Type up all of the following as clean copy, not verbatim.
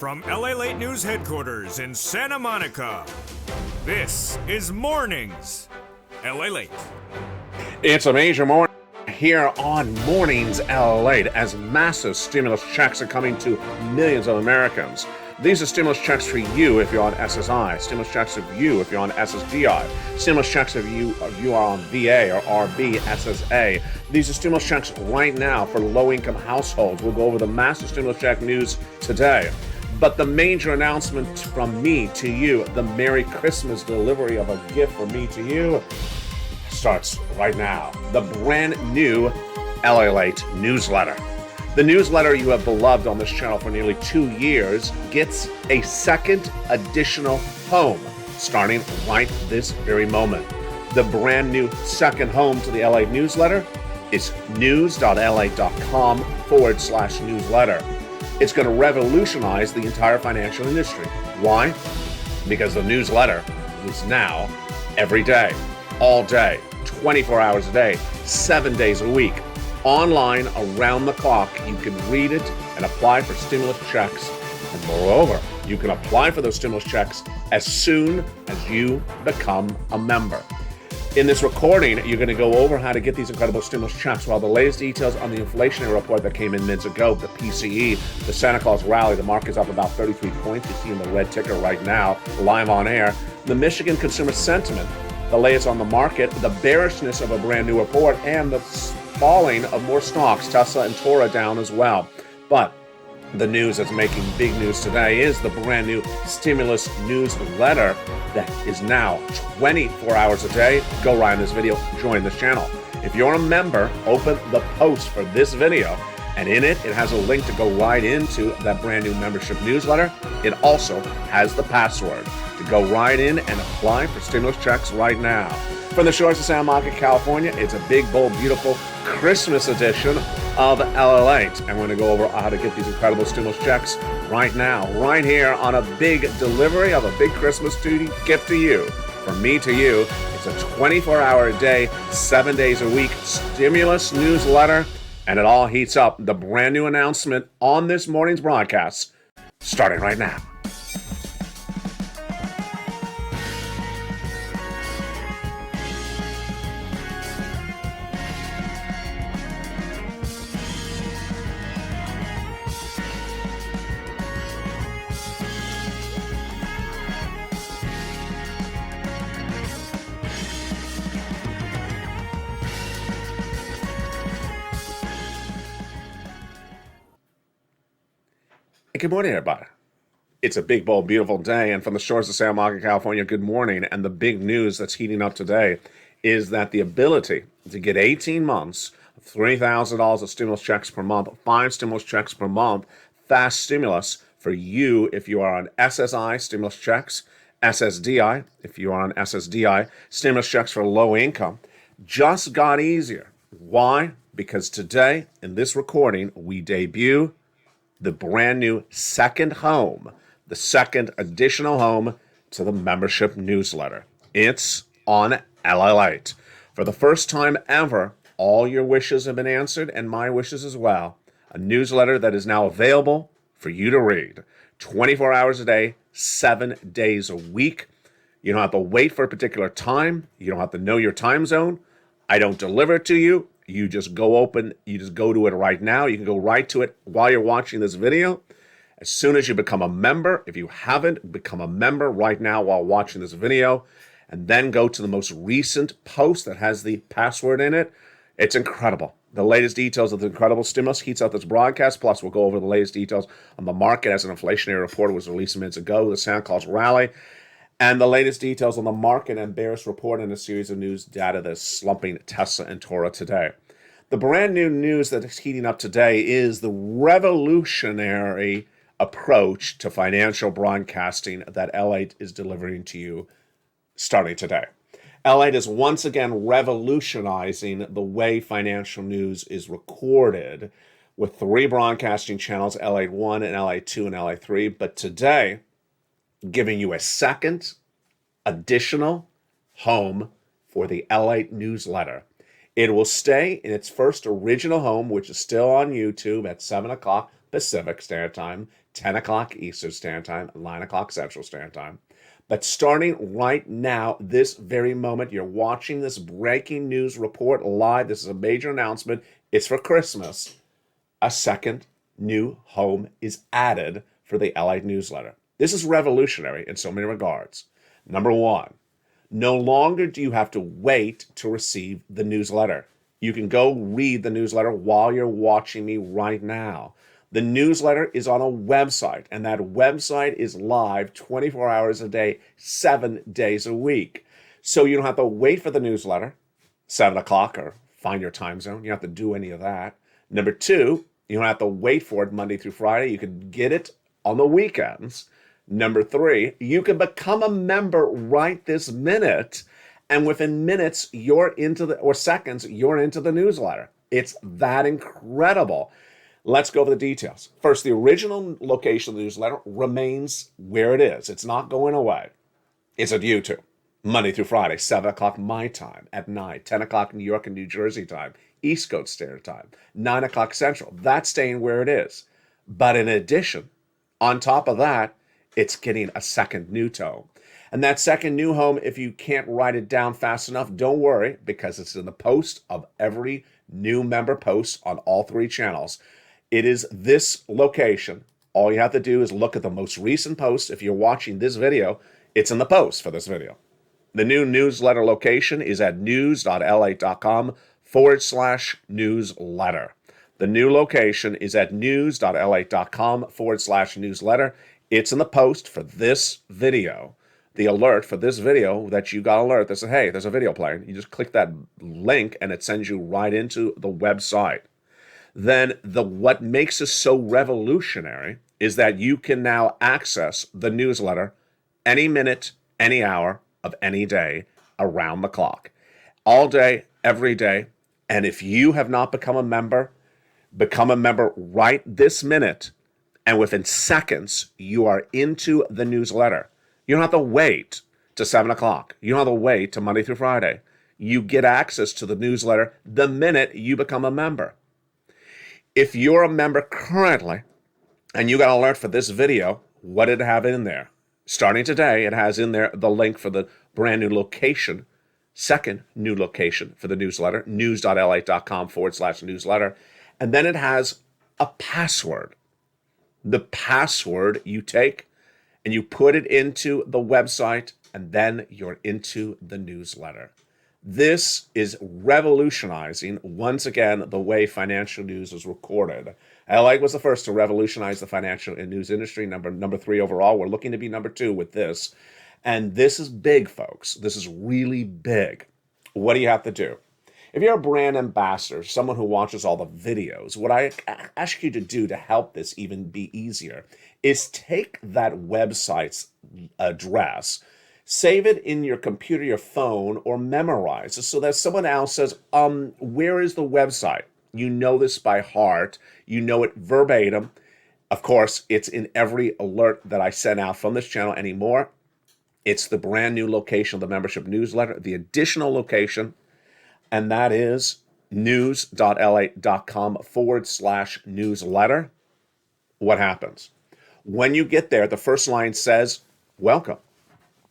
from LALATE News Headquarters in Santa Monica, this is Mornings LALATE. It's a major morning here on Mornings LALATE as massive stimulus checks are coming to millions of Americans. These are stimulus checks for you if you're on SSI, stimulus checks for you if you're on SSDI, stimulus checks if you are on VA or RB, SSA. These are stimulus checks right now for low-income households. We'll go over the massive stimulus check news today. But the major announcement from me to you, the Merry Christmas delivery of a gift from me to you, starts right now. The brand new LALATE newsletter. The newsletter you have beloved on this channel for nearly 2 years gets a second additional home starting right this very moment. The brand new second home to the LALATE newsletter is news.lalate.com/newsletter. It's going to revolutionize the entire financial industry. Why? Because the newsletter is now every day, all day, 24 hours a day, 7 days a week. Online, around the clock, you can read it and apply for stimulus checks. And moreover, you can apply for those stimulus checks as soon as you become a member. In this recording, you're going to go over how to get these incredible stimulus checks, while the latest details on the inflationary report that came in minutes ago, the PCE, the Santa Claus rally, the market's up about 33 points. You see in the red ticker right now, live on air. The Michigan consumer sentiment, the latest on the market, the bearishness of a brand new report, and the falling of more stocks, Tesla and Tora down as well. But the news that's making big news today is the brand new stimulus newsletter that is now 24 hours a day. Go right in this video, join this channel. If you're a member, open the post for this video, and in it, it has a link to go right into that brand new membership newsletter. It also has the password to go right in and apply for stimulus checks right now. From the shores of Santa Monica, California, it's a big, bold, beautiful Christmas edition of LALATE. And we're going to go over how to get these incredible stimulus checks right now, right here on a big delivery of a big Christmas gift to you. From me to you, it's a 24-hour-a-day, 7 days a week stimulus newsletter, and it all heats up. The brand new announcement on this morning's broadcast, starting right now. Good morning, everybody. It's a big, bold, beautiful day, and from the shores of Santa Monica, California, good morning. And the big news that's heating up today is that the ability to get 18 months, $3,000 of stimulus checks per month, 5 stimulus checks per month, fast stimulus for you if you are on SSI stimulus checks, SSDI if you are on SSDI, stimulus checks for low income, just got easier. Why? Because today, in this recording, we debut the brand new second home, the second additional home to the membership newsletter. It's on LALATE. For the first time ever, all your wishes have been answered, and my wishes as well. A newsletter that is now available for you to read 24 hours a day, 7 days a week. You don't have to wait for a particular time. You don't have to know your time zone. I don't deliver it to you. You just go to it right now. You can go right to it while you're watching this video. As soon as you become a member, if you haven't, become a member right now while watching this video, and then go to the most recent post that has the password in it. It's incredible. The latest details of the incredible stimulus heats up this broadcast. Plus, we'll go over the latest details on the market as an inflationary report was released minutes ago, the Santa Claus rally, and the latest details on the market and bearish report in a series of news data that's slumping Tesla and Tora today. The brand new news that is heating up today is the revolutionary approach to financial broadcasting that LALATE is delivering to you starting today. LALATE is once again revolutionizing the way financial news is recorded with 3 broadcasting channels, LALATE 1 and LALATE 2 and LALATE 3. But today, giving you a second additional home for the LALATE newsletter. It will stay in its first original home, which is still on YouTube at 7 o'clock Pacific Standard Time, 10 o'clock Eastern Standard Time, 9 o'clock Central Standard Time. But starting right now, this very moment, you're watching this breaking news report live. This is a major announcement. It's for Christmas. A second new home is added for the LALATE newsletter. This is revolutionary in so many regards. Number one, no longer do you have to wait to receive the newsletter. You can go read the newsletter while you're watching me right now. The newsletter is on a website, and that website is live 24 hours a day, 7 days a week. So you don't have to wait for the newsletter, 7 o'clock, or find your time zone. You don't have to do any of that. Number two, you don't have to wait for it Monday through Friday. You can get it on the weekends. Number three, you can become a member right this minute, and within minutes, seconds, you're into the newsletter. It's that incredible. Let's go over the details. First, the original location of the newsletter remains where it is. It's not going away. It's at YouTube, Monday through Friday, 7 o'clock my time at night, 10 o'clock New York and New Jersey time, East Coast Standard Time, 9 o'clock Central. That's staying where it is. But in addition, on top of that, it's getting a second new home. And that second new home, if you can't write it down fast enough, don't worry, because it's in the post of every new member post on all three channels. It is this location. All you have to do is look at the most recent post. If you're watching this video, it's in the post for this video. The new newsletter location is at news.lalate.com/newsletter. The new location is at news.lalate.com/newsletter. It's in the post for this video. The alert for this video that you got alert that said, hey, there's a video playing. You just click that link and it sends you right into the website. Then what makes this so revolutionary is that you can now access the newsletter any minute, any hour of any day around the clock, all day, every day. And if you have not become a member right this minute, and within seconds, you are into the newsletter. You don't have to wait to 7 o'clock. You don't have to wait to Monday through Friday. You get access to the newsletter the minute you become a member. If you're a member currently and you got an alert for this video, what did it have in there? Starting today, it has in there the link for the brand new location, second new location for the newsletter, news.lalate.com/newsletter. And then it has a password. The password you take and you put it into the website, and then you're into the newsletter. This is revolutionizing, once again, the way financial news is recorded. LALATE was the first to revolutionize the financial and news industry, number 3 overall. We're looking to be number 2 with this. And this is big, folks. This is really big. What do you have to do? If you're a brand ambassador, someone who watches all the videos, what I ask you to do to help this even be easier is take that website's address, save it in your computer, your phone, or memorize it so that someone else says, where is the website? You know this by heart. You know it verbatim. Of course, it's in every alert that I send out from this channel anymore. It's the brand new location of the membership newsletter, the additional location, and that is news.lalate.com/newsletter. What happens? When you get there, the first line says, welcome.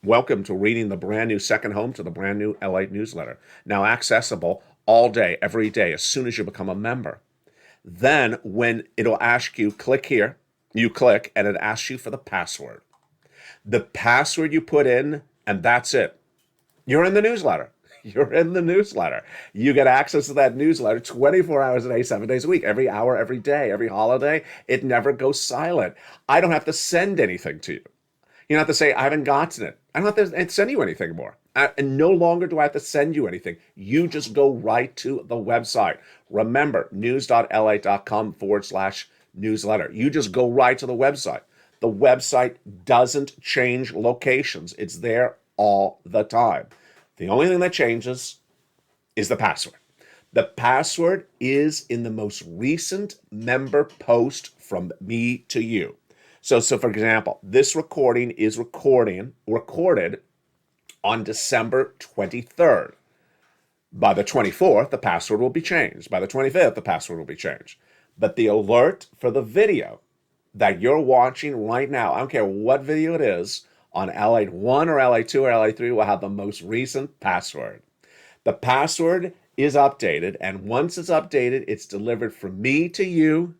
Welcome to reading the brand new second home to the brand new LALATE newsletter. Now accessible all day, every day, as soon as you become a member. Then when it'll ask you, click here, you click, and it asks you for the password. The password you put in, and that's it. You're in the newsletter. You're in the newsletter. You get access to that newsletter 24 hours a day, 7 days a week, every hour, every day, every holiday. It never goes silent. I don't have to send anything to you. You don't have to say, I haven't gotten it. I don't have to send you anything more. And no longer do I have to send you anything. You just go right to the website. Remember, news.lalate.com/newsletter. You just go right to the website. The website doesn't change locations. It's there all the time. The only thing that changes is the password. The password is in the most recent member post from me to you. So for example, this recording is recorded on December 23rd. By the 24th, the password will be changed. By the 25th, the password will be changed. But the alert for the video that you're watching right now, I don't care what video it is, on LATE 1 or LATE 2 or LATE 3 will have the most recent password. The password is updated, and once it's updated, it's delivered from me to you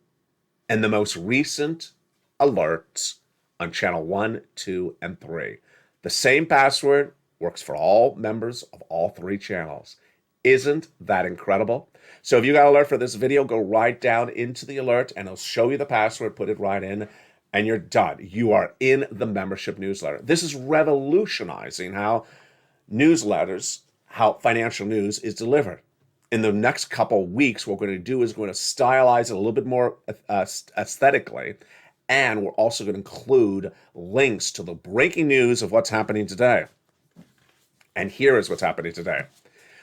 and the most recent alerts on channel 1, 2, and 3. The same password works for all members of all 3 channels. Isn't that incredible? So if you got an alert for this video, go right down into the alert and it'll show you the password, put it right in, and you're done. You are in the membership newsletter. This is revolutionizing how newsletters, how financial news is delivered. In the next couple weeks, what we're going to do is we're going to stylize it a little bit more aesthetically, and we're also going to include links to the breaking news of what's happening today. And here is what's happening today.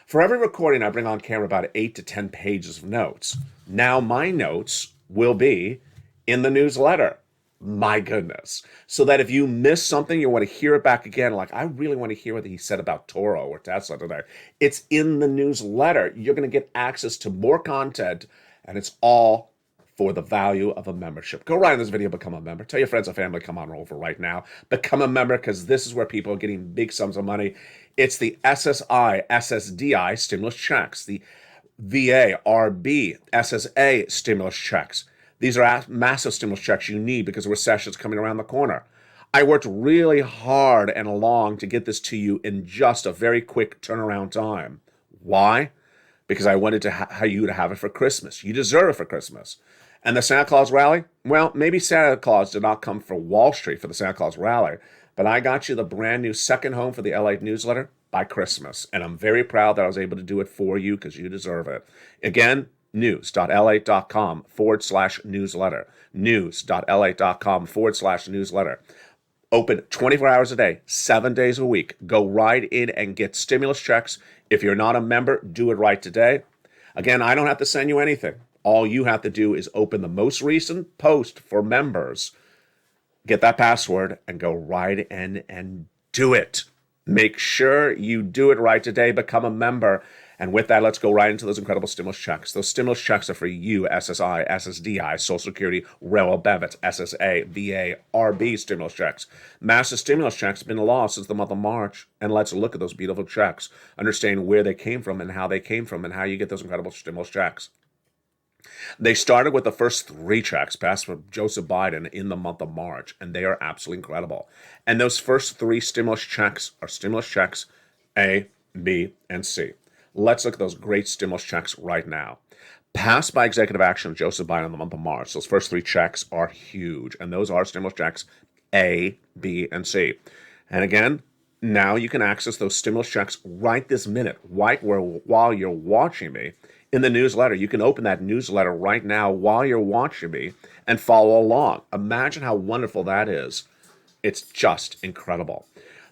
For every recording, I bring on camera about 8 to 10 pages of notes. Now my notes will be in the newsletter. My goodness. So that if you miss something, you want to hear it back again, like, I really want to hear what he said about Toro or Tesla today. It's in the newsletter. You're going to get access to more content, and it's all for the value of a membership. Go right in this video, become a member. Tell your friends and family, come on over right now. Become a member, because this is where people are getting big sums of money. It's the SSI, SSDI stimulus checks, the VA, RB, SSA stimulus checks. These are massive stimulus checks you need because the recession is coming around the corner. I worked really hard and long to get this to you in just a very quick turnaround time. Why? Because I wanted to you to have it for Christmas. You deserve it for Christmas. And the Santa Claus rally? Well, maybe Santa Claus did not come for Wall Street for the Santa Claus rally, but I got you the brand new second home for the LATE newsletter by Christmas. And I'm very proud that I was able to do it for you because you deserve it. Again, news.la.com/newsletter. News.la.com/newsletter. Open 24 hours a day, 7 days a week. Go right in and get stimulus checks. If you're not a member, do it right today. Again, I don't have to send you anything. All you have to do is open the most recent post for members, get that password, and go right in and do it. Make sure you do it right today. Become a member. And with that, let's go right into those incredible stimulus checks. Those stimulus checks are for you, SSI, SSDI, Social Security, railroad benefits, SSA, VA, RB stimulus checks. Massive stimulus checks have been the law since the month of March. And let's look at those beautiful checks, understand where they came from and how they came from and how you get those incredible stimulus checks. They started with the first 3 checks passed from Joseph Biden in the month of March, and they are absolutely incredible. And those first 3 stimulus checks are stimulus checks A, B, and C. Let's look at those great stimulus checks right now. Passed by executive action of Joseph Biden in the month of March, those first 3 checks are huge, and those are stimulus checks A, B, and C. And again, now you can access those stimulus checks right this minute, while you're watching me in the newsletter. You can open that newsletter right now while you're watching me and follow along. Imagine how wonderful that is. It's just incredible.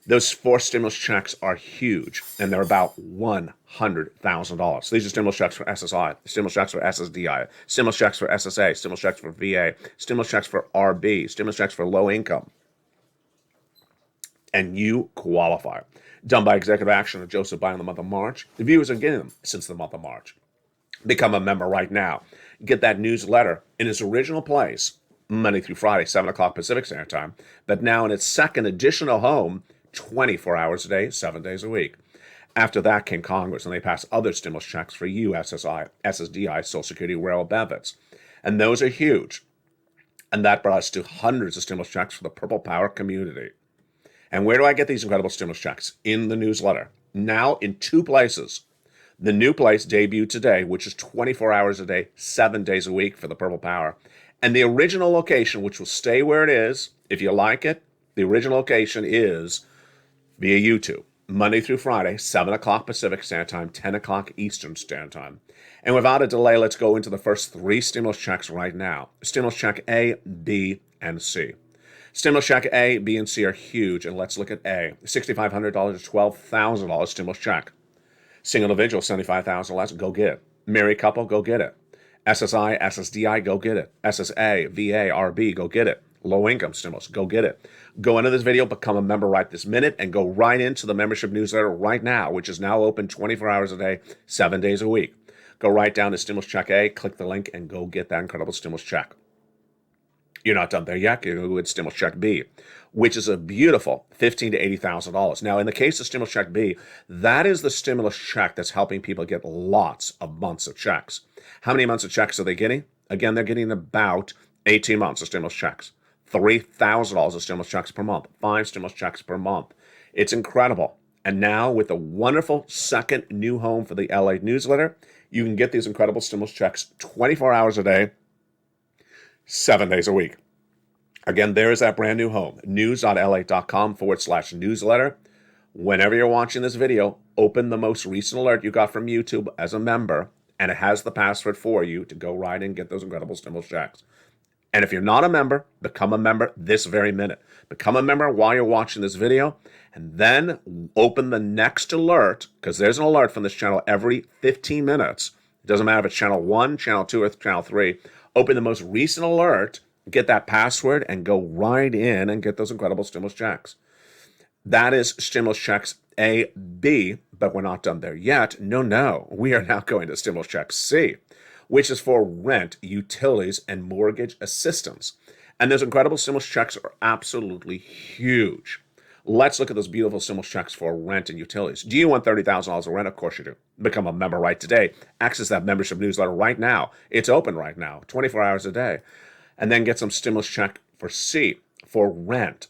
Those 4 stimulus checks are huge, and they're about $100,000. So these are stimulus checks for SSI, stimulus checks for SSDI, stimulus checks for SSA, stimulus checks for VA, stimulus checks for RB, stimulus checks for low income. And you qualify. Done by executive action of Joseph Biden in the month of March. The viewers are getting them since the month of March. Become a member right now. Get that newsletter in its original place, Monday through Friday, 7 o'clock Pacific Standard Time, but now in its second additional home, 24 hours a day, 7 days a week. After that came Congress, and they passed other stimulus checks for you, SSI, SSDI, Social Security, railroad benefits. And those are huge. And that brought us to hundreds of stimulus checks for the Purple Power community. And where do I get these incredible stimulus checks? In the newsletter. Now in 2 places. The new place debuted today, which is 24 hours a day, 7 days a week for the Purple Power. And the original location, which will stay where it is, if you like it, the original location is via YouTube, Monday through Friday, 7 o'clock Pacific Standard Time, 10 o'clock Eastern Standard Time. And without a delay, let's go into the first 3 stimulus checks right now. Stimulus check A, B, and C. Stimulus check A, B, and C are huge, and let's look at A. $6,500 to $12,000 stimulus check. Single individual, $75,000 less, go get it. Married couple, go get it. SSI, SSDI, go get it. SSA, VA, RB, go get it. Low income stimulus, go get it. Go into this video, become a member right this minute, and go right into the membership newsletter right now, which is now open 24 hours a day, 7 days a week. Go right down to Stimulus Check A, click the link, and go get that incredible stimulus check. You're not done there yet. You're going to go with stimulus check B, which is a beautiful $15,000 to $80,000. Now, in the case of stimulus check B, that is the stimulus check that's helping people get lots of months of checks. How many months of checks are they getting? Again, they're getting about 18 months of stimulus checks, $3,000 of stimulus checks per month, 5 stimulus checks per month. It's incredible. And now, with a wonderful second new home for the LA newsletter, you can get these incredible stimulus checks 24 hours a day, 7 days a week. Again, there is that brand new home, news.lalate.com/newsletter. Whenever you're watching this video, open the most recent alert you got from YouTube as a member, and it has the password for you to go right and get those incredible stimulus checks. And if you're not a member, become a member this very minute. Become a member while you're watching this video, and then open the next alert, because there's an alert from this channel every 15 minutes. It doesn't matter if it's channel 1, channel 2, or channel 3. Open the most recent alert, get that password, and go right in and get those incredible stimulus checks. That is stimulus checks A, B, but we're not done there yet. No. We are now going to stimulus check C, which is for rent, utilities, and mortgage assistance. And those incredible stimulus checks are absolutely huge. Let's look at those beautiful stimulus checks for rent and utilities. Do you want $30,000 of rent? Of course you do. Become a member right today. Access that membership newsletter right now. It's open right now, 24 hours a day. And then get some stimulus check for C, for rent.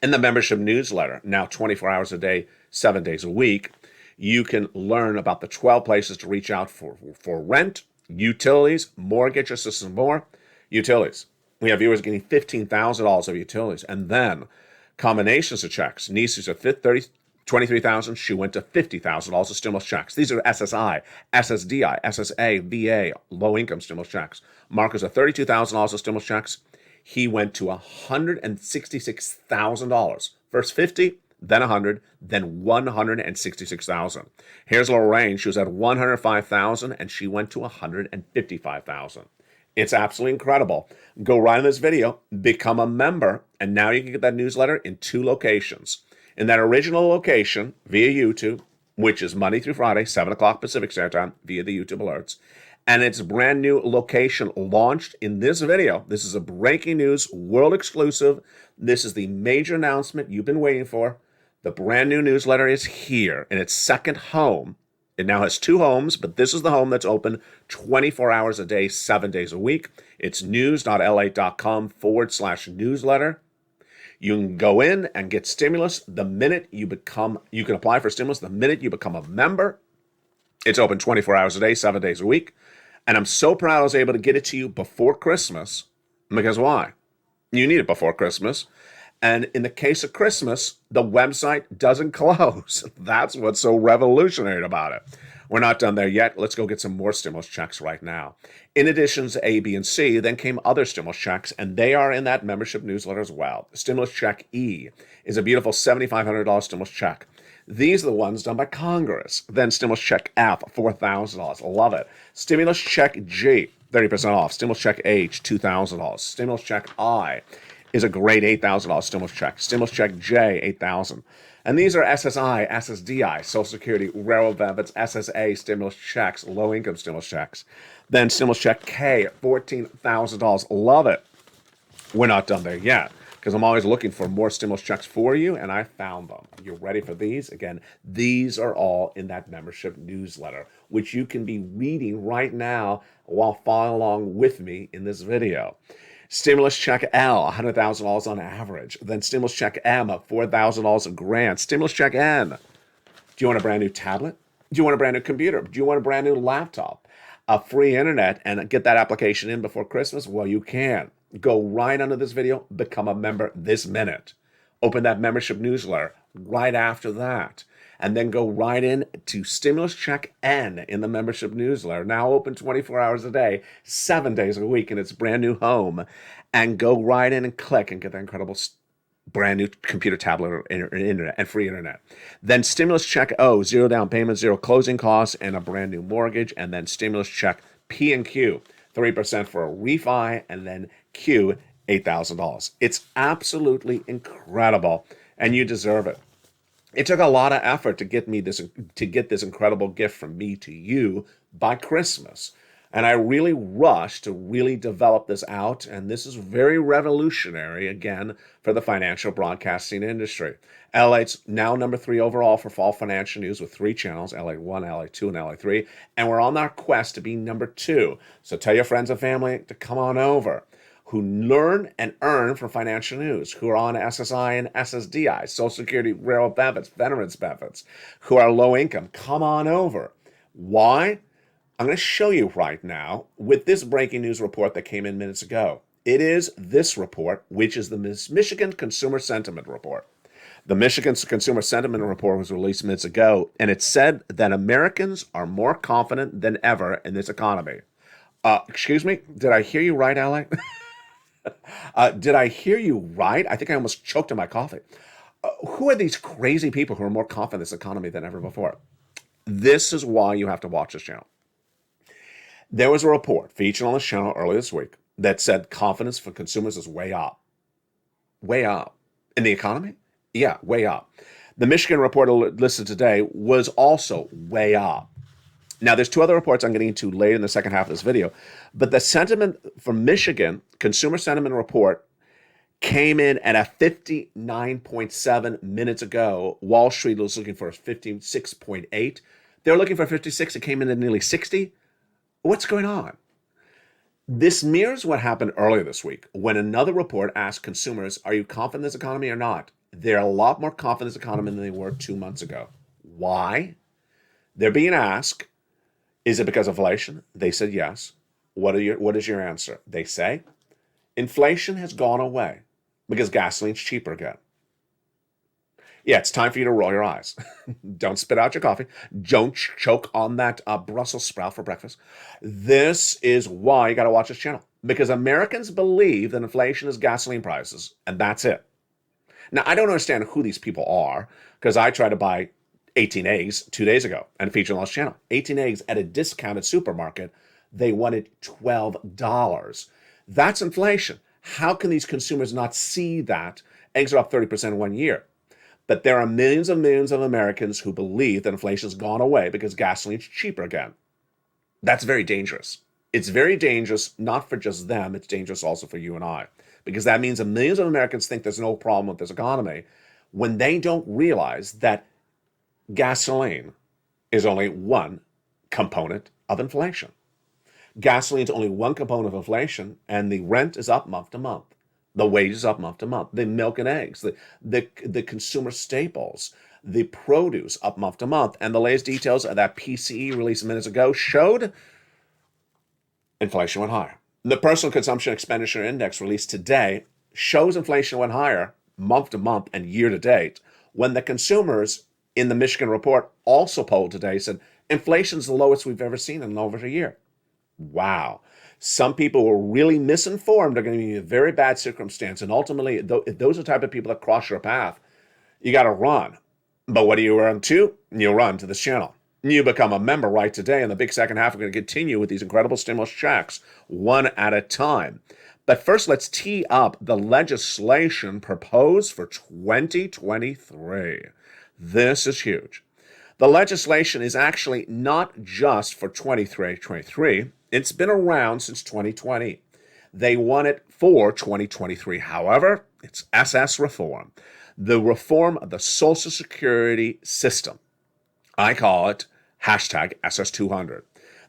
In the membership newsletter, now 24 hours a day, 7 days a week, you can learn about the 12 places to reach out for rent, utilities, mortgage assistance, more. Utilities. We have viewers getting $15,000 of utilities. And then combinations of checks. Nieces are $23,000. She went to $50,000 of stimulus checks. These are SSI, SSDI, SSA, VA, low-income stimulus checks. Marcus are $32,000 of stimulus checks. He went to $166,000. First 50, then 100, then 166,000. Here's Lorraine. She was at 105,000, and she went to 155,000. It's absolutely incredible. Go right in this video, become a member, and now you can get that newsletter in 2 locations. In that original location via YouTube, which is Monday through Friday, 7 o'clock Pacific Standard Time, via the YouTube alerts. And its brand new location launched in this video. This is a breaking news, world exclusive. This is the major announcement you've been waiting for. The brand new newsletter is here in its second home. It now has 2 homes, but this is the home that's open 24 hours a day, 7 days a week. It's news.lalate.com/newsletter. You can go in and get stimulus the minute you can apply for stimulus the minute you become a member. It's open 24 hours a day, 7 days a week. And I'm so proud I was able to get it to you before Christmas. Because why? You need it before Christmas. And in the case of Christmas, the website doesn't close. That's what's so revolutionary about it. We're not done there yet. Let's go get some more stimulus checks right now. In addition to A, B, and C, then came other stimulus checks, and they are in that membership newsletter as well. Stimulus check E is a beautiful $7,500 stimulus check. These are the ones done by Congress. Then stimulus check F, $4,000. Love it. Stimulus check G, 30% off. Stimulus check H, $2,000. Stimulus check I is a great $8,000 stimulus check. Stimulus check J, $8,000. And these are SSI, SSDI, Social Security, railroad benefits, SSA stimulus checks, low-income stimulus checks. Then stimulus check K, $14,000. Love it. We're not done there yet, because I'm always looking for more stimulus checks for you, and I found them. You're ready for these? Again, these are all in that membership newsletter, which you can be reading right now while following along with me in this video. Stimulus check L, $100,000 on average. Then stimulus check M, $4,000 a grant. Stimulus check N. Do you want a brand new tablet? Do you want a brand new computer? Do you want a brand new laptop? A free internet and get that application in before Christmas? Well, you can. Go right under this video, become a member this minute. Open that membership newsletter right after that. And then go right in to Stimulus Check N in the membership newsletter. Now open 24 hours a day, 7 days a week in its brand new home. And go right in and click and get that incredible brand new computer, tablet, or internet, and free internet. Then Stimulus Check O, 0 down payment, 0 closing costs, and a brand new mortgage. And then Stimulus Check P and Q, 3% for a refi, and then Q, $8,000. It's absolutely incredible, and you deserve it. It took a lot of effort to get this incredible gift from me to you by Christmas. And I really rushed to really develop this out. And this is very revolutionary, again, for the financial broadcasting industry. LA's now number 3 overall for fall financial news with 3 channels, LA1, LA2, and LA3. And we're on our quest to be number 2. So tell your friends and family to come on over, who learn and earn from financial news, who are on SSI and SSDI, Social Security, railroad benefits, veterans benefits, who are low income. Come on over. Why? I'm going to show you right now with this breaking news report that came in minutes ago. It is this report, which is the Michigan Consumer Sentiment Report. The Michigan Consumer Sentiment Report was released minutes ago, and it said that Americans are more confident than ever in this economy. Excuse me? Did I hear you right, Ally? Did I hear you right? I think I almost choked on my coffee. Who are these crazy people who are more confident in this economy than ever before? This is why you have to watch this channel. There was a report featured on this channel earlier this week that said confidence for consumers is way up. Way up. In the economy? Yeah, way up. The Michigan report listed today was also way up. Now, there's 2 other reports I'm getting into later in the second half of this video, but the sentiment from Michigan, Consumer Sentiment Report, came in at a 59.7 minutes ago. Wall Street was looking for a 56.8. They were looking for 56. It came in at nearly 60. What's going on? This mirrors what happened earlier this week when another report asked consumers, are you confident in this economy or not? They're a lot more confident in this economy than they were 2 months ago. Why? They're being asked, is it because of inflation? They said yes. What is your answer? They say, inflation has gone away because gasoline's cheaper again. Yeah, it's time for you to roll your eyes. Don't spit out your coffee. Don't choke on that Brussels sprout for breakfast. This is why you got to watch this channel. Because Americans believe that inflation is gasoline prices, and that's it. Now, I don't understand who these people are, because I tried to buy 18 eggs 2 days ago and featured on this channel. 18 eggs at a discounted supermarket. They wanted $12. That's inflation. How can these consumers not see that? Eggs are up 30% in 1 year. But there are millions and millions of Americans who believe that inflation's gone away because gasoline's cheaper again. That's very dangerous. It's very dangerous, not for just them, it's dangerous also for you and I. Because that means that millions of Americans think there's no problem with this economy when they don't realize that gasoline is only one component of inflation. Gasoline is only one component of inflation, and the rent is up month to month. The wages up month to month. The milk and eggs, the consumer staples, the produce up month to month. And the latest details of that PCE released minutes ago showed inflation went higher. The Personal Consumption Expenditure Index released today shows inflation went higher month to month and year to date, when the consumers in the Michigan report also polled today said inflation's the lowest we've ever seen in over a year. Wow. Some people were really misinformed are going to be in a very bad circumstance. And ultimately, if those are the type of people that cross your path, you got to run. But what do you run to? You run to this channel. You become a member right today. In the big second half, we're going to continue with these incredible stimulus checks, one at a time. But first, let's tee up the legislation proposed for 2023. This is huge. The legislation is actually not just for 2023. It's been around since 2020. They want it for 2023. However, it's SS reform, the reform of the Social Security system. I call it hashtag SS200.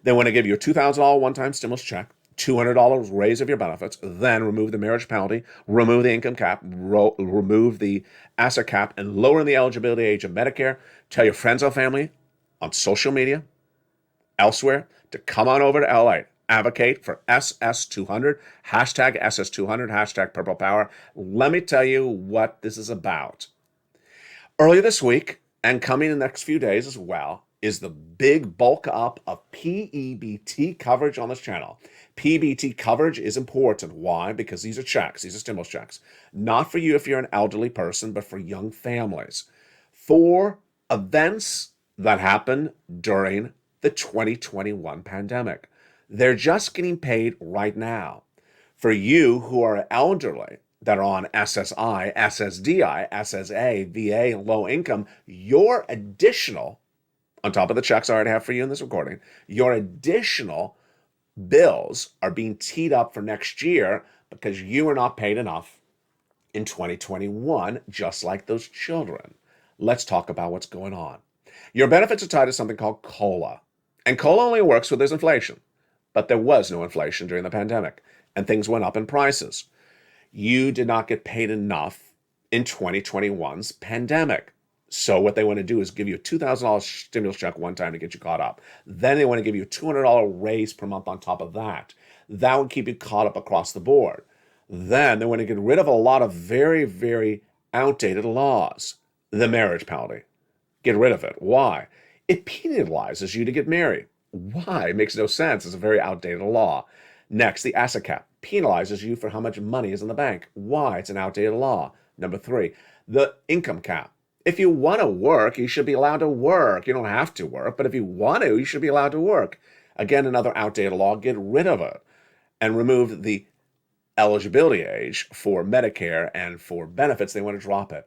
They want to give you a $2,000 one-time stimulus check, $200 raise of your benefits, then remove the marriage penalty, remove the income cap, remove the asset cap, and lower the eligibility age of Medicare. Tell your friends and family on social media, elsewhere, to come on over to LA. Advocate for SS200, hashtag SS200, hashtag Purple Power. Let me tell you what this is about. Earlier this week, and coming in the next few days as well, is the big bulk up of PEBT coverage on this channel. PEBT coverage is important. Why? Because these are checks. These are stimulus checks. Not for you if you're an elderly person, but for young families. For events that happen during the 2021 pandemic. They're just getting paid right now. For you who are elderly, that are on SSI, SSDI, SSA, VA, and low income, your additional, on top of the checks I already have for you in this recording, your additional bills are being teed up for next year because you were not paid enough in 2021, just like those children. Let's talk about what's going on. Your benefits are tied to something called COLA. And COLA only works when there's inflation. But there was no inflation during the pandemic, and things went up in prices. You did not get paid enough in 2021's pandemic. So what they want to do is give you a $2,000 stimulus check one time to get you caught up. Then they want to give you a $200 raise per month on top of that. That would keep you caught up across the board. Then they want to get rid of a lot of very, very outdated laws. The marriage penalty. Get rid of it. Why? It penalizes you to get married. Why? It makes no sense. It's a very outdated law. Next, the asset cap penalizes you for how much money is in the bank. Why? It's an outdated law. Number 3, the income cap. If you want to work, you should be allowed to work. You don't have to work, but if you want to, you should be allowed to work. Again, another outdated law. Get rid of it and remove the eligibility age for Medicare and for benefits. They want to drop it.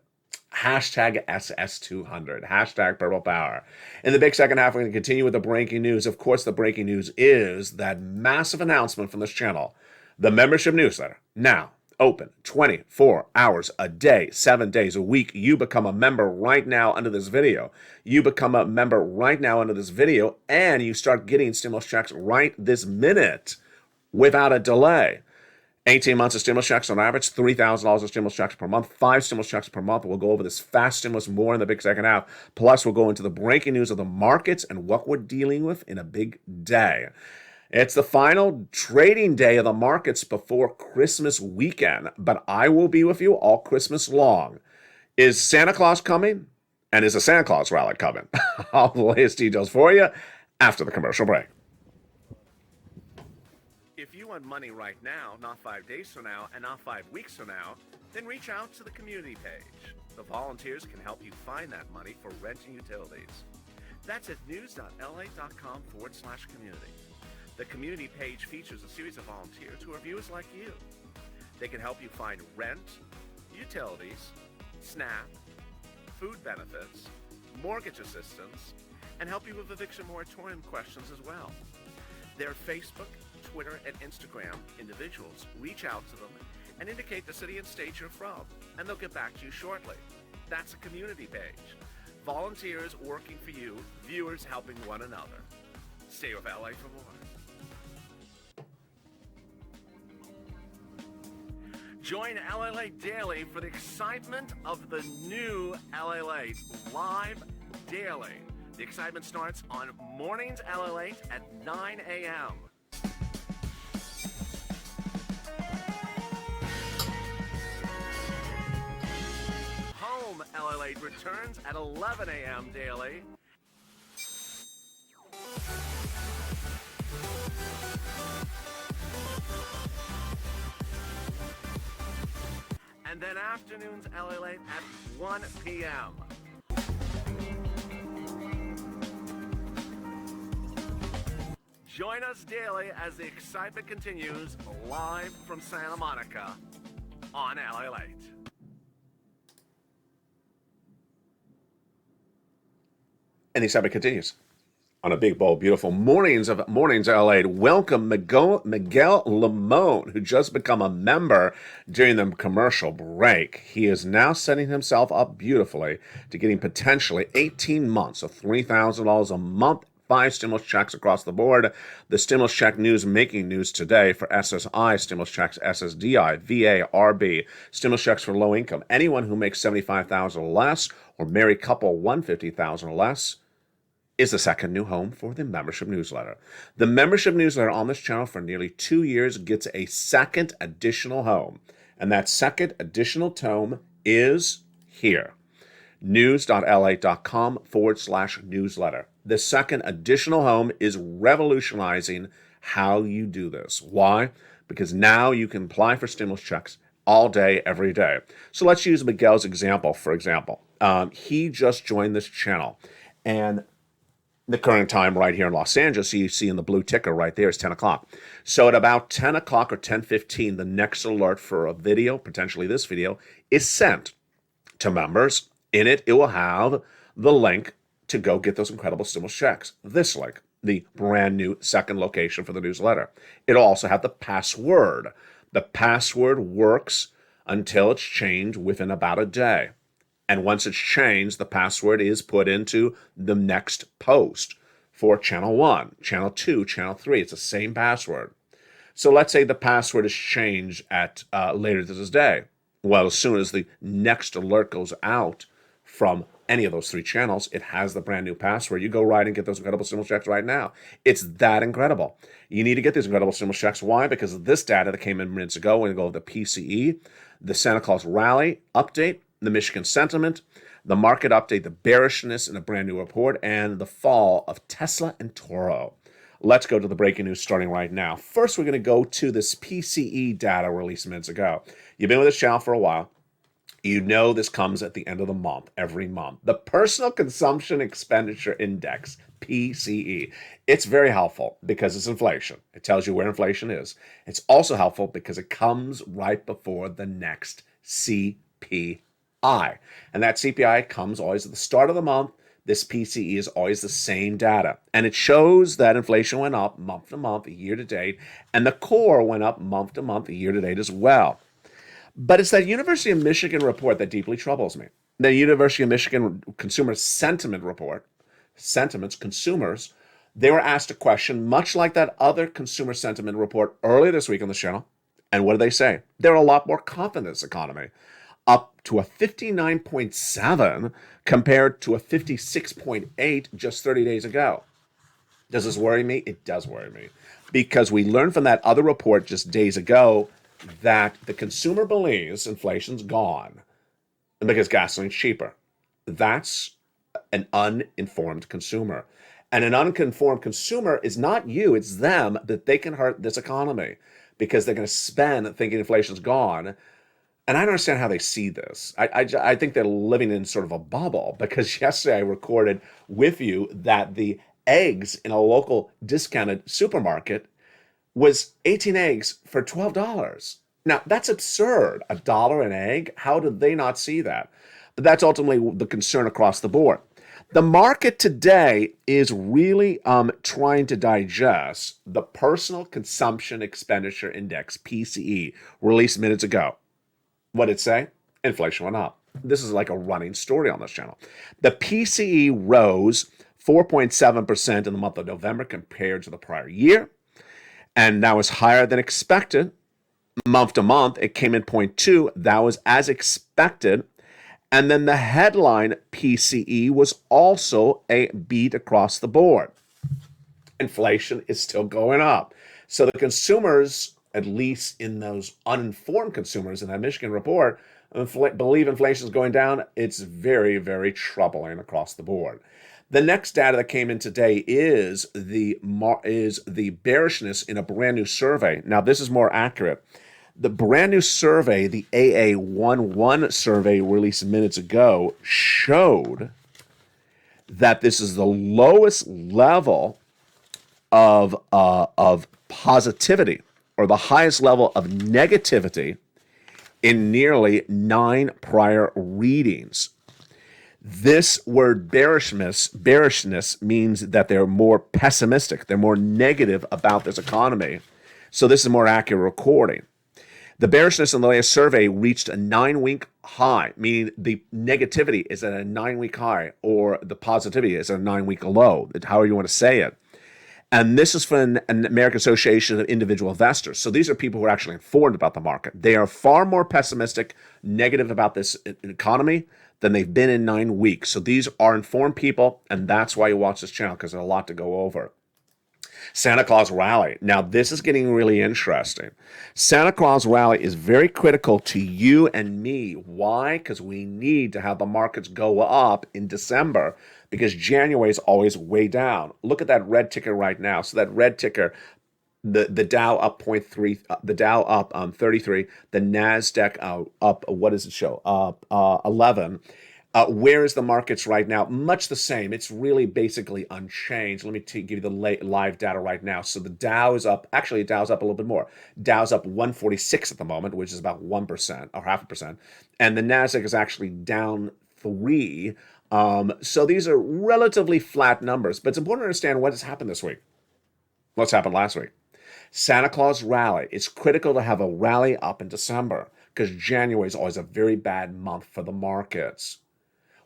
Hashtag SS200, hashtag Purple Power. In the big second half, we're going to continue with the breaking news. Of course, the breaking news is that massive announcement from this channel. The membership newsletter, now open 24 hours a day, 7 days a week. You become a member right now under this video. You become a member right now under this video, and you start getting stimulus checks right this minute without a delay. 18 months of stimulus checks on average, $3,000 of stimulus checks per month, 5 stimulus checks per month. We'll go over this fast stimulus more in the big second half. Plus, we'll go into the breaking news of the markets and what we're dealing with in a big day. It's the final trading day of the markets before Christmas weekend, but I will be with you all Christmas long. Is Santa Claus coming? And is a Santa Claus rally coming? I'll have the latest details for you after the commercial break. If you want money right now, not 5 days from now, and not 5 weeks from now, then reach out to the community page. The volunteers can help you find that money for rent and utilities. That's at news.la.com/community. The community page features a series of volunteers who are viewers like you. They can help you find rent, utilities, SNAP, food benefits, mortgage assistance, and help you with eviction moratorium questions as well. Their Facebook, Twitter, and Instagram individuals reach out to them and indicate the city and state you're from, and they'll get back to you shortly. That's a community page. Volunteers working for you, viewers helping one another. Stay with LA for more. Join LALATE Daily for the excitement of the new LALATE live daily. The excitement starts on Mornings LALATE at 9 a.m. Home LALATE returns at 11 a.m. daily. And then afternoons LALATE at 1 p.m. Join us daily as the excitement continues live from Santa Monica on LALATE. And the excitement continues on a big, bold, beautiful Mornings LA. Welcome Miguel Limon, who just become a member during the commercial break. He is now setting himself up beautifully to getting potentially 18 months of $3,000 a month, 5 stimulus checks across the board. The stimulus check news making news today for SSI, stimulus checks, SSDI, VA, RB, stimulus checks for low income. Anyone who makes $75,000 or less, or married couple $150,000 or less, is the second new home for the membership newsletter. The membership newsletter on this channel for nearly 2 years gets a second additional home. And that second additional home is here. news.la.com/newsletter. The second additional home is revolutionizing how you do this. Why? Because now you can apply for stimulus checks all day, every day. So let's use Miguel's example, for example. He just joined this channel, and the current time right here in Los Angeles, you see in the blue ticker right there is 10 o'clock. So at about 10 o'clock or 10:15, the next alert for a video, potentially this video, is sent to members. In it, it will have the link to go get those incredible stimulus checks. This link. the brand new second location for the newsletter. It'll also have the password. The password works until it's changed within about a day. And once it's changed, the password is put into the next post for channel 1, channel 2, channel 3. It's the same password. So let's say the password is changed at later this day. Well, as soon as the next alert goes out from any of those 3 channels, it has the brand new password. You go right and get those incredible stimulus checks right now. It's that incredible. You need to get these incredible stimulus checks. Why? Because of this data that came in minutes ago. We're going to go over the PCE, the Santa Claus rally update, the Michigan sentiment, the market update, the bearishness in a brand new report, and the fall of Tesla and Toro. Let's go to the breaking news starting right now. First, we're going to go to this PCE data released minutes ago. You've been with this channel for a while. You know this comes at the end of the month, every month. The Personal Consumption Expenditure Index, PCE. It's very helpful because it's inflation. It tells you where inflation is. It's also helpful because it comes right before the next CPI. And that CPI comes always at the start of the month. This PCE is always the same data. And it shows that inflation went up month to month, year to date, and the core went up month to month, year to date as well. But it's that University of Michigan report that deeply troubles me. The University of Michigan Consumer Sentiment Report, sentiments, consumers, they were asked a question much like that other consumer sentiment report earlier this week on the channel. And what did they say? They're a lot more confident in this economy, up to a 59.7 compared to a 56.8 just 30 days ago. Does this worry me? It does worry me, because we learned from that other report just days ago that the consumer believes inflation's gone because gasoline's cheaper. That's an uninformed consumer. And an uninformed consumer is not you, it's them, that they can hurt this economy because they're going to spend thinking inflation's gone. And I don't understand how they see this. I think they're living in sort of a bubble, because yesterday I recorded with you that the eggs in a local discounted supermarket was 18 eggs for $12. Now, that's absurd. $1 an egg? How did they not see that? But that's ultimately the concern across the board. The market today is really trying to digest the Personal Consumption Expenditure Index, PCE, released minutes ago. What did it say? Inflation went up. This is like a running story on this channel. The PCE rose 4.7% in the month of November compared to the prior year, and that was higher than expected. Month to month, it came in 0.2. That was as expected. And then the headline PCE was also a beat across the board. Inflation is still going up. So the consumers, at least in those uninformed consumers in that Michigan report, believe inflation is going down. It's very, very troubling across the board. The next data that came in today is the bearishness in a brand new survey. Now, this is more accurate. The brand new survey, the AA11 survey released minutes ago, showed that this is the lowest level of positivity, or the highest level of negativity, in nearly 9 prior readings. This word bearishness means that they're more pessimistic. They're more negative about this economy. So this is a more accurate recording. The bearishness in the latest survey reached a 9-week high, meaning the negativity is at a 9-week high, or the positivity is at a 9-week low, however you want to say it. And this is from an American Association of Individual Investors. So these are people who are actually informed about the market. They are far more pessimistic, negative about this economy than they've been in 9 weeks. So these are informed people, and that's why you watch this channel, because there's a lot to go over. Santa Claus rally. Now, this is getting really interesting. Santa Claus rally is very critical to you and me. Why? Because we need to have the markets go up in December, because January is always way down. Look at that red ticker right now. So that red ticker, the Dow up 0.3, the Dow up 33, the NASDAQ up, what does it show? 11. Where is the markets right now? Much the same. It's really basically unchanged. Let me give you the live data right now. So the Dow is up. Actually, Dow's up a little bit more. Dow's up 146 at the moment, which is about 1% or 0.5%. And the NASDAQ is actually down 3 So these are relatively flat numbers, but it's important to understand what has happened this week. What's happened last week? Santa Claus rally. It's critical to have a rally up in December because January is always a very bad month for the markets.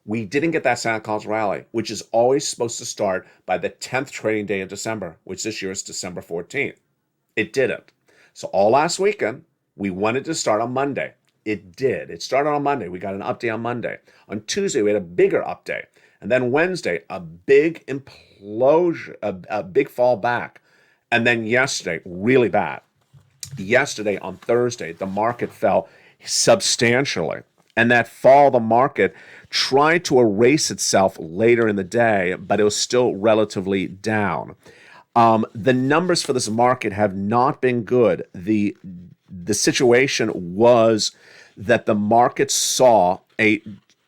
We didn't get that Santa Claus rally, which is always supposed to start by the 10th trading day of December, which this year is December 14th. It didn't. So all last weekend, we wanted to start on Monday. It did. It started on Monday. We got an update on Monday. On Tuesday, we had a bigger update. And then Wednesday, a big implosion, a big fall back. And then yesterday, really bad. Yesterday, on Thursday, the market fell substantially. And that fall, the market tried to erase itself later in the day, but it was still relatively down. The numbers for this market have not been good. The situation was that the market saw a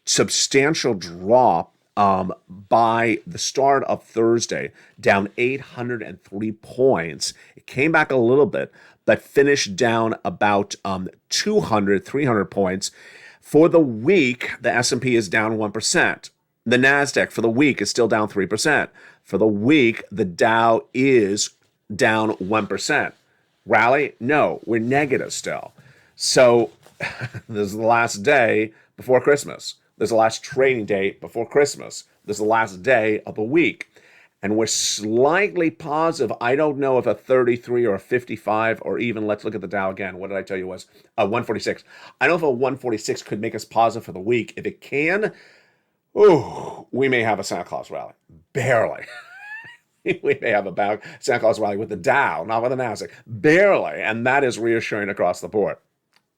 substantial drop by the start of Thursday, down 803 points. It came back a little bit, but finished down about 200, 300 points. For the week, the S&P is down 1%. The NASDAQ for the week is still down 3%. For the week, the Dow is down 1%. Rally? No, we're negative still. So this is the last day before Christmas. This is the last trading day before Christmas. This is the last day of the week. And we're slightly positive. I don't know if a 33 or a 55 or even, let's look at the Dow again. What did I tell you was a 146? I don't know if a 146 could make us positive for the week. If it can, we may have a Santa Claus rally. Barely. We may have a Santa Claus rally with the Dow, not with the NASDAQ. Barely. And that is reassuring across the board.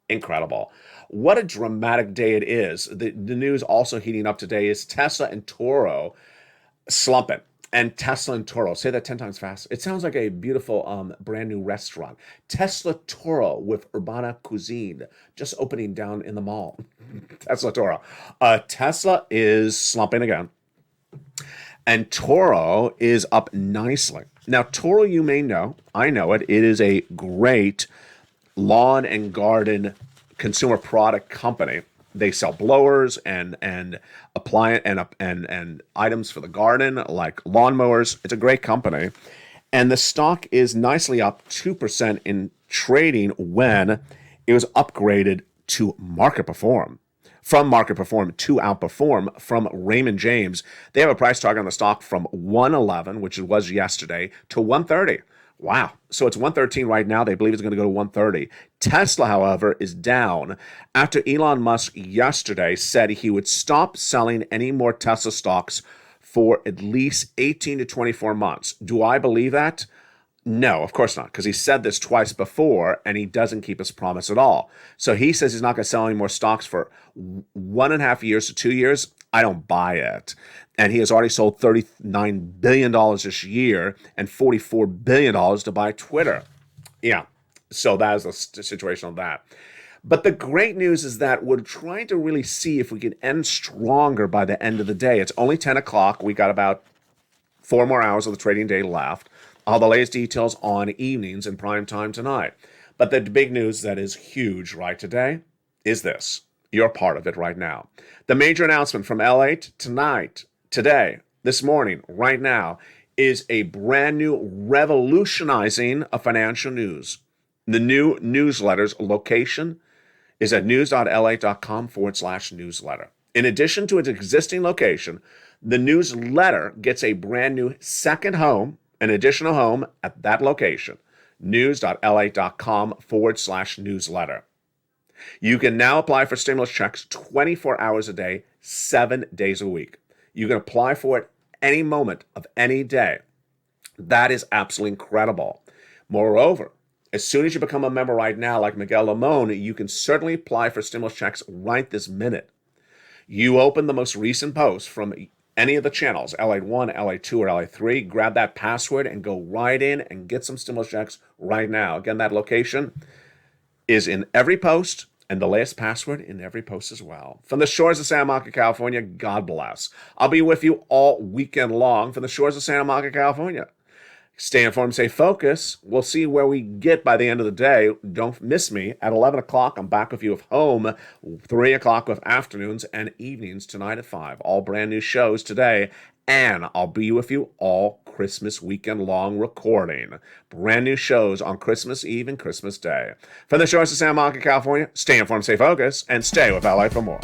Incredible. What a dramatic day it is. The news also heating up today is Tesla and Toro slumping. And Tesla and Toro, say that 10 times fast. It sounds like a beautiful brand new restaurant. Tesla Toro with Urbana Cuisine just opening down in the mall. Tesla Toro. Tesla is slumping again. And Toro is up nicely. Now, Toro, you may know, I know it. It is a great lawn and garden consumer product company. They sell blowers and appliance and items for the garden like lawnmowers. It's a great company. And the stock is nicely up 2% in trading when it was upgraded to market perform. From market perform to outperform from Raymond James. They have a price target on the stock from 111, which it was yesterday, to 130. Wow. So it's 113 right now. They believe it's going to go to 130. Tesla, however, is down after Elon Musk yesterday said he would stop selling any more Tesla stocks for at least 18 to 24 months. Do I believe that? No, of course not, because he said this twice before, and he doesn't keep his promise at all. So he says he's not going to sell any more stocks for 1.5 years to 2 years. I don't buy it. And he has already sold $39 billion this year and $44 billion to buy Twitter. Yeah, so that is the situation on that. But the great news is that we're trying to really see if we can end stronger by the end of the day. It's only 10 o'clock. We got about 4 more hours of the trading day left. All the latest details on evenings and prime time tonight. But the big news that is huge right today is this. You're part of it right now. The major announcement from LALATE tonight, today, this morning, right now, is a brand new revolutionizing of financial news. The new newsletter's location is at news.la.com/newsletter. In addition to its existing location, the newsletter gets a brand new second home, an additional home at that location, news.la.com/newsletter. You can now apply for stimulus checks 24 hours a day, 7 days a week. You can apply for it any moment of any day. That is absolutely incredible. Moreover, as soon as you become a member right now, like Miguel Limon, you can certainly apply for stimulus checks right this minute. You open the most recent post from any of the channels, LA1, LA2, or LA3, grab that password and go right in and get some stimulus checks right now. Again, that location is in every post and the latest password in every post as well. From the shores of Santa Monica, California, God bless. I'll be with you all weekend long from the shores of Santa Monica, California. Stay informed, stay focused. We'll see where we get by the end of the day. Don't miss me at 11 o'clock. I'm back with you at home, 3 o'clock with afternoons and evenings tonight at 5. All brand new shows today. And I'll be with you all Christmas weekend long recording. Brand new shows on Christmas Eve and Christmas Day. From the shores of Santa Monica, California, stay informed, stay focused, and stay with LA for more.